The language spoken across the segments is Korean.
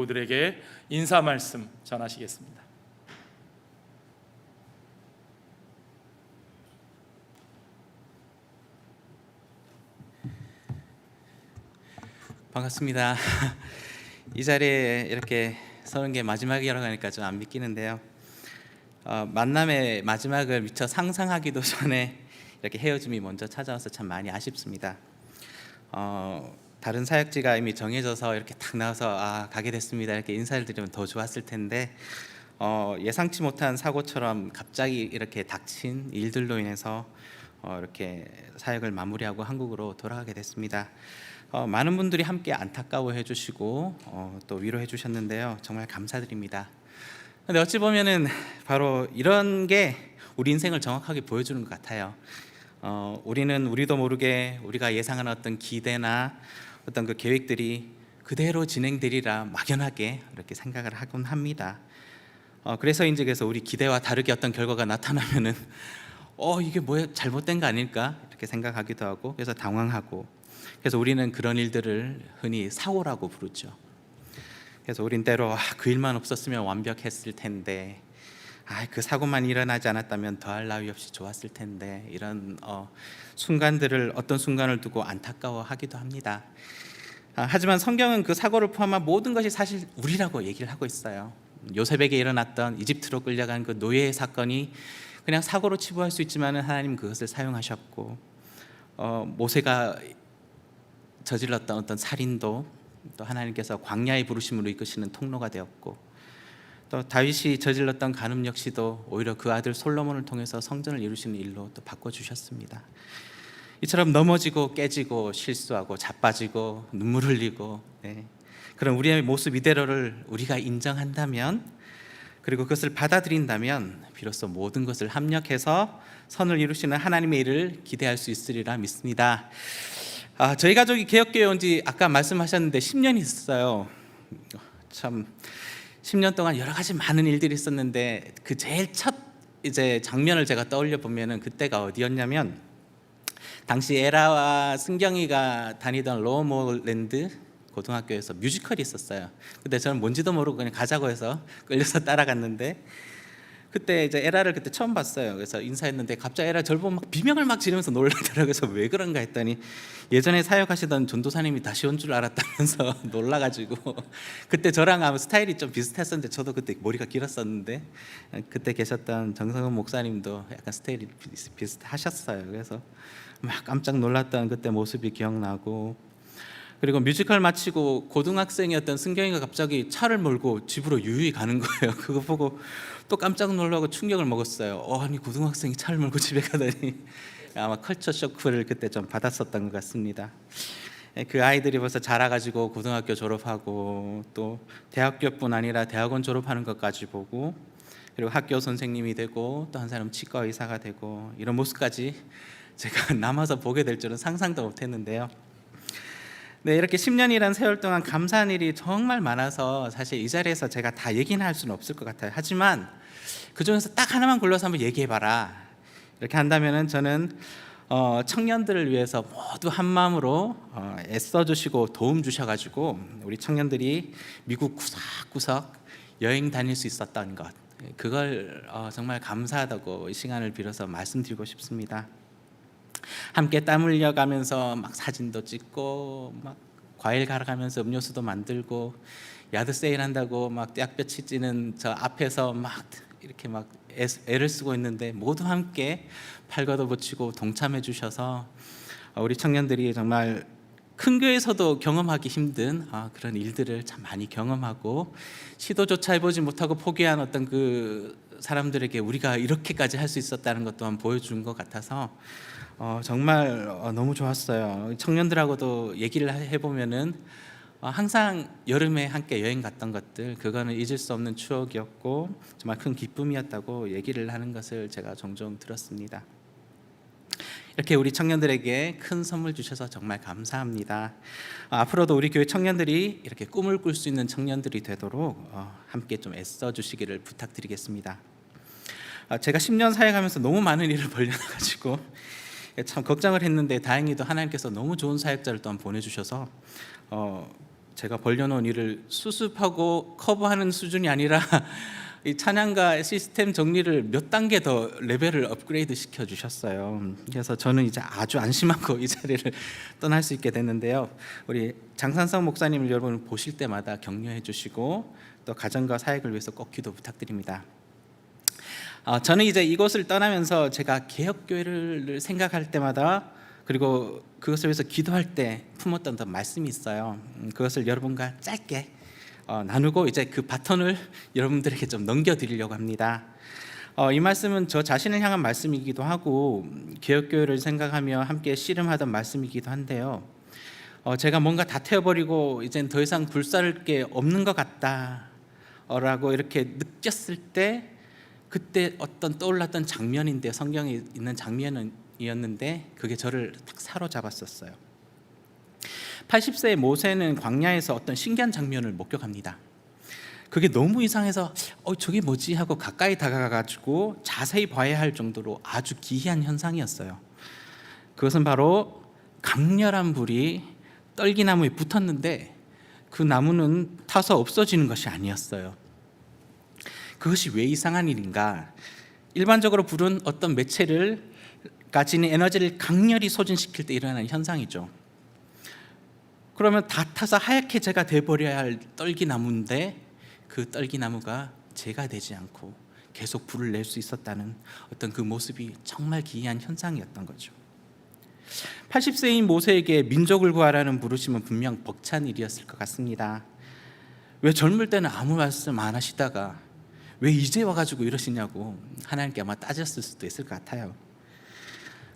모두에게 인사 말씀 전하시겠습니다. 반갑습니다. 이 자리에 이렇게 서는 게 마지막이라고 하니까 좀 안 믿기는데요. 만남의 마지막을 미처 상상하기도 전에 이렇게 헤어짐이 먼저 찾아와서 참 많이 아쉽습니다. 다른 사역지가 이미 정해져서 이렇게 딱 나와서 가게 됐습니다 이렇게 인사를 드리면 더 좋았을 텐데 예상치 못한 사고처럼 갑자기 이렇게 닥친 일들로 인해서 이렇게 사역을 마무리하고 한국으로 돌아가게 됐습니다. 많은 분들이 함께 안타까워해 주시고 또 위로해 주셨는데요, 정말 감사드립니다. 근데 어찌 보면은 바로 이런 게 우리 인생을 정확하게 보여주는 것 같아요. 우리는 우리도 모르게 우리가 예상하는 어떤 기대나 어떤 그 계획들이 그대로 진행되리라 막연하게 이렇게 생각을 하곤 합니다. 그래서 우리 기대와 다르게 어떤 결과가 나타나면은 이게 뭐야, 잘못된 거 아닐까 이렇게 생각하기도 하고, 그래서 당황하고, 그래서 우리는 그런 일들을 흔히 사고라고 부르죠. 그래서 우린 때로 그 일만 없었으면 완벽했을 텐데, 그 사고만 일어나지 않았다면 더할 나위 없이 좋았을 텐데, 이런 순간들을 어떤 순간을 두고 안타까워하기도 합니다. 하지만 성경은 그 사고를 포함한 모든 것이 사실 우리라고 얘기를 하고 있어요. 요셉에게 일어났던 이집트로 끌려간 그 노예의 사건이 그냥 사고로 치부할 수 있지만 하나님 그것을 사용하셨고, 모세가 저질렀던 어떤 살인도 또 하나님께서 광야의 부르심으로 이끄시는 통로가 되었고, 또 다윗이 저질렀던 간음 역시도 오히려 그 아들 솔로몬을 통해서 성전을 이루시는 일로 또 바꿔주셨습니다. 이처럼 넘어지고 깨지고 실수하고 자빠지고 눈물 흘리고, 그런 우리의 모습 이대로를 우리가 인정한다면, 그리고 그것을 받아들인다면 비로소 모든 것을 합력해서 선을 이루시는 하나님의 일을 기대할 수 있으리라 믿습니다. 저희 가족이 개혁교회 온 지 아까 말씀하셨는데 10년이 있었어요. 참 10년 동안 여러 가지 많은 일들이 있었는데 그 제일 첫 장면을 제가 떠올려 보면은 그때가 어디였냐면, 당시 에라와 승경이가 다니던 로어모랜드 고등학교에서 뮤지컬이 있었어요. 근데 저는 뭔지도 모르고 그냥 가자고 해서 끌려서 따라갔는데, 그때 에라를 그때 처음 봤어요. 그래서 인사했는데 갑자기 에라 저를 보고 막 비명을 막 지르면서 놀라더라고요. 그래서 왜 그런가 했더니 예전에 사역하시던 전도사님이 다시 온 줄 알았다면서 놀라가지고, 그때 저랑 아마 스타일이 좀 비슷했었는데, 저도 그때 머리가 길었었는데 그때 계셨던 정성은 목사님도 약간 스타일이 비슷하셨어요. 그래서 막 깜짝 놀랐던 그때 모습이 기억나고, 그리고 뮤지컬 마치고 고등학생이었던 승경이가 갑자기 차를 몰고 집으로 유유히 가는 거예요. 그거 보고 또 깜짝 놀라고 충격을 먹었어요. 아니 고등학생이 차를 몰고 집에 가다니. 아마 컬처 쇼크를 그때 좀 받았었던 것 같습니다. 그 아이들이 벌써 자라가지고 고등학교 졸업하고 또 대학교뿐 아니라 대학원 졸업하는 것까지 보고, 그리고 학교 선생님이 되고 또 한 사람은 치과 의사가 되고, 이런 모습까지 제가 남아서 보게 될 줄은 상상도 못했는데요. 이렇게 10년이라는 세월 동안 감사한 일이 정말 많아서 사실 이 자리에서 제가 다 얘기는 할 수는 없을 것 같아요. 하지만 그 중에서 딱 하나만 골라서 한번 얘기해봐라 이렇게 한다면은, 저는 청년들을 위해서 모두 한 마음으로 애써주시고 도움 주셔가지고 우리 청년들이 미국 구석구석 여행 다닐 수 있었던 것, 그걸 정말 감사하다고 이 시간을 빌어서 말씀드리고 싶습니다. 함께 땀 흘려가면서 막 사진도 찍고, 막 과일 갈아가면서 음료수도 만들고, 야드 세일한다고 막 떼약볕이 찌는 저 앞에서 막 이렇게 막 애를 쓰고 있는데 모두 함께 팔 걷어붙이고 동참해 주셔서 우리 청년들이 정말 큰 교회에서도 경험하기 힘든 그런 일들을 참 많이 경험하고, 시도조차 해보지 못하고 포기한 어떤 그 사람들에게 우리가 이렇게까지 할 수 있었다는 것 또한 보여준 것 같아서 정말 너무 좋았어요. 청년들하고도 얘기를 해보면은 항상 여름에 함께 여행 갔던 것들, 그거는 잊을 수 없는 추억이었고 정말 큰 기쁨이었다고 얘기를 하는 것을 제가 종종 들었습니다. 이렇게 우리 청년들에게 큰 선물 주셔서 정말 감사합니다. 앞으로도 우리 교회 청년들이 이렇게 꿈을 꿀 수 있는 청년들이 되도록 함께 좀 애써 주시기를 부탁드리겠습니다. 제가 10년 사역하면서 너무 많은 일을 벌려놔가지고 참 걱정을 했는데, 다행히도 하나님께서 너무 좋은 사역자를 또한 보내주셔서 제가 벌려놓은 일을 수습하고 커버하는 수준이 아니라 이 찬양가 시스템 정리를 몇 단계 더 레벨을 업그레이드 시켜 주셨어요. 그래서 저는 이제 아주 안심하고 이 자리를 떠날 수 있게 됐는데요. 우리 장산성 목사님을 여러분 보실 때마다 격려해 주시고 또 가정과 사역을 위해서 꼭 기도 부탁드립니다. 저는 이제 이곳을 떠나면서 제가 개혁교회를 생각할 때마다 그리고 그것을 위해서 기도할 때 품었던 말씀이 있어요. 그것을 여러분과 짧게 나누고 이제 그 바톤을 여러분들에게 좀 넘겨드리려고 합니다. 이 말씀은 저 자신을 향한 말씀이기도 하고 개혁교회를 생각하며 함께 씨름하던 말씀이기도 한데요. 제가 뭔가 다 태워버리고 이젠 더 이상 불사를 게 없는 것 같다라고 이렇게 느꼈을 때 그때 어떤 떠올랐던 장면인데 성경에 있는 장면이었는데 그게 저를 딱 사로잡았었어요. 80세의 모세는 광야에서 어떤 신기한 장면을 목격합니다. 그게 너무 이상해서 저게 뭐지 하고 가까이 다가가가지고 자세히 봐야 할 정도로 아주 기이한 현상이었어요. 그것은 바로 강렬한 불이 떨기나무에 붙었는데 그 나무는 타서 없어지는 것이 아니었어요. 그것이 왜 이상한 일인가? 일반적으로 불은 어떤 매체를 가지는 에너지를 강렬히 소진시킬 때 일어나는 현상이죠. 그러면 다 타서 하얗게 재가 돼버려야 할 떨기나무인데 그 떨기나무가 재가 되지 않고 계속 불을 낼 수 있었다는 어떤 그 모습이 정말 기이한 현상이었던 거죠. 80세인 모세에게 민족을 구하라는 부르심은 분명 벅찬 일이었을 것 같습니다. 왜 젊을 때는 아무 말씀 안 하시다가 왜 이제 와가지고 이러시냐고 하나님께 아마 따졌을 수도 있을 것 같아요.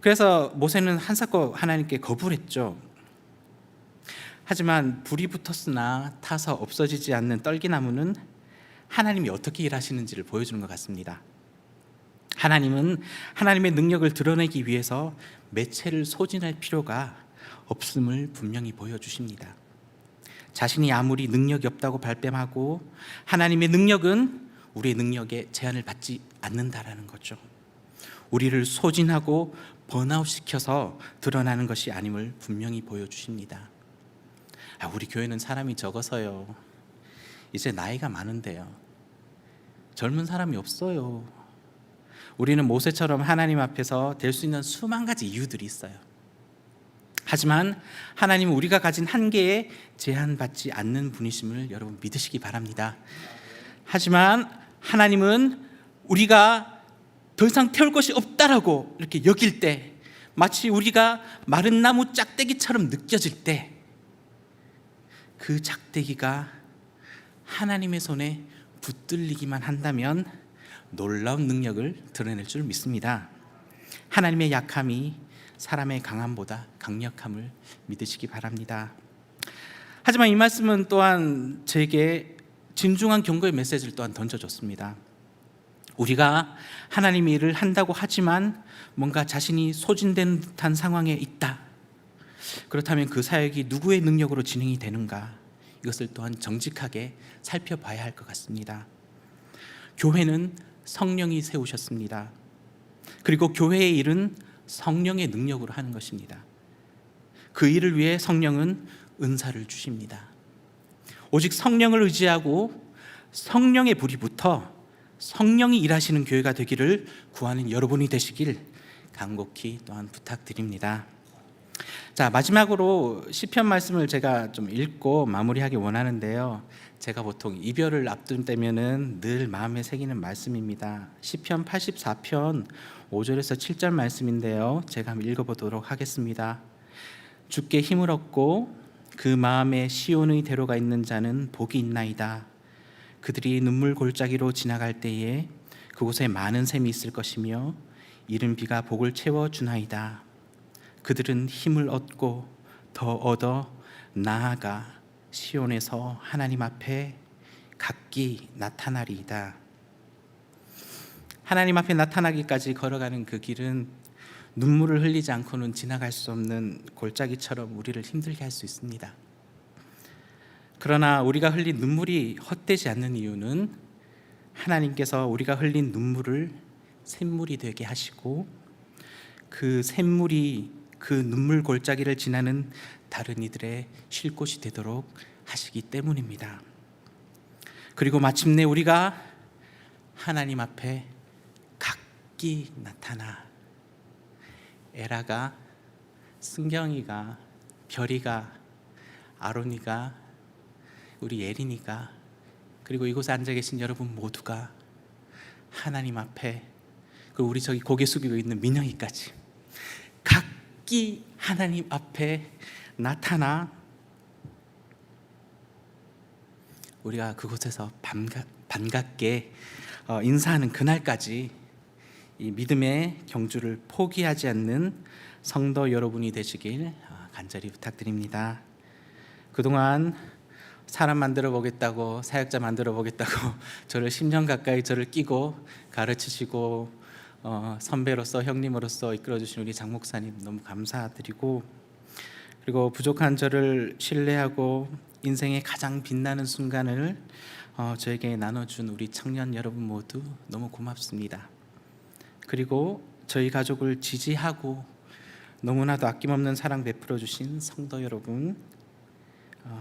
그래서 모세는 한사코 하나님께 거부를 했죠. 하지만 불이 붙었으나 타서 없어지지 않는 떨기나무는 하나님이 어떻게 일하시는지를 보여주는 것 같습니다. 하나님은 하나님의 능력을 드러내기 위해서 매체를 소진할 필요가 없음을 분명히 보여주십니다. 자신이 아무리 능력이 없다고 발뺌하고 하나님의 능력은 우리의 능력에 제한을 받지 않는다라는 거죠. 우리를 소진하고 번아웃시켜서 드러나는 것이 아님을 분명히 보여주십니다. 우리 교회는 사람이 적어서요. 이제 나이가 많은데요. 젊은 사람이 없어요. 우리는 모세처럼 하나님 앞에서 될 수 있는 수만 가지 이유들이 있어요. 하지만 하나님은 우리가 가진 한계에 제한받지 않는 분이심을 여러분 믿으시기 바랍니다. 하지만 하나님은 우리가 더 이상 태울 것이 없다라고 이렇게 여길 때 마치 우리가 마른 나무 짝대기처럼 느껴질 때 그 짝대기가 하나님의 손에 붙들리기만 한다면 놀라운 능력을 드러낼 줄 믿습니다. 하나님의 약함이 사람의 강함보다 강력함을 믿으시기 바랍니다. 하지만 이 말씀은 또한 제게 진중한 경고의 메시지를 또한 던져줬습니다. 우리가 하나님의 일을 한다고 하지만 뭔가 자신이 소진된 듯한 상황에 있다. 그렇다면 그 사역이 누구의 능력으로 진행이 되는가? 이것을 또한 정직하게 살펴봐야 할 것 같습니다. 교회는 성령이 세우셨습니다. 그리고 교회의 일은 성령의 능력으로 하는 것입니다. 그 일을 위해 성령은 은사를 주십니다. 오직 성령을 의지하고 성령의 불이 붙어 성령이 일하시는 교회가 되기를 구하는 여러분이 되시길 간곡히 또한 부탁드립니다. 자, 마지막으로 시편 말씀을 제가 좀 읽고 마무리하기 원하는데요. 제가 보통 이별을 앞둔 때면은 늘 마음에 새기는 말씀입니다. 시편 84편 5절에서 7절 말씀인데요. 제가 한번 읽어보도록 하겠습니다. 주께 힘을 얻고 그 마음에 시온의 대로가 있는 자는 복이 있나이다. 그들이 눈물 골짜기로 지나갈 때에 그곳에 많은 샘이 있을 것이며 이른 비가 복을 채워주나이다. 그들은 힘을 얻고 더 얻어 나아가 시온에서 하나님 앞에 각기 나타나리이다. 하나님 앞에 나타나기까지 걸어가는 그 길은 눈물을 흘리지 않고는 지나갈 수 없는 골짜기처럼 우리를 힘들게 할 수 있습니다. 그러나 우리가 흘린 눈물이 헛되지 않는 이유는 하나님께서 우리가 흘린 눈물을 샘물이 되게 하시고 그 샘물이 그 눈물 골짜기를 지나는 다른 이들의 쉴 곳이 되도록 하시기 때문입니다. 그리고 마침내 우리가 하나님 앞에 각기 나타나 에라가, 승경이가, 별이가, 아론이가, 우리 예린이가, 그리고 이곳에 앉아 계신 여러분 모두가 하나님 앞에, 그리고 우리 저기 고개 숙이고 있는 민영이까지 각기 하나님 앞에 나타나 우리가 그곳에서 반갑게 인사하는 그날까지 이 믿음의 경주를 포기하지 않는 성도 여러분이 되시길 간절히 부탁드립니다. 그동안 사람 만들어 보겠다고, 사역자 만들어 보겠다고 저를 10년 가까이 저를 끼고 가르치시고 선배로서, 형님으로서 이끌어 주신 우리 장 목사님 너무 감사드리고, 그리고 부족한 저를 신뢰하고 인생의 가장 빛나는 순간을 저에게 나눠준 우리 청년 여러분 모두 너무 고맙습니다. 그리고 저희 가족을 지지하고 너무나도 아낌없는 사랑 베풀어 주신 성도 여러분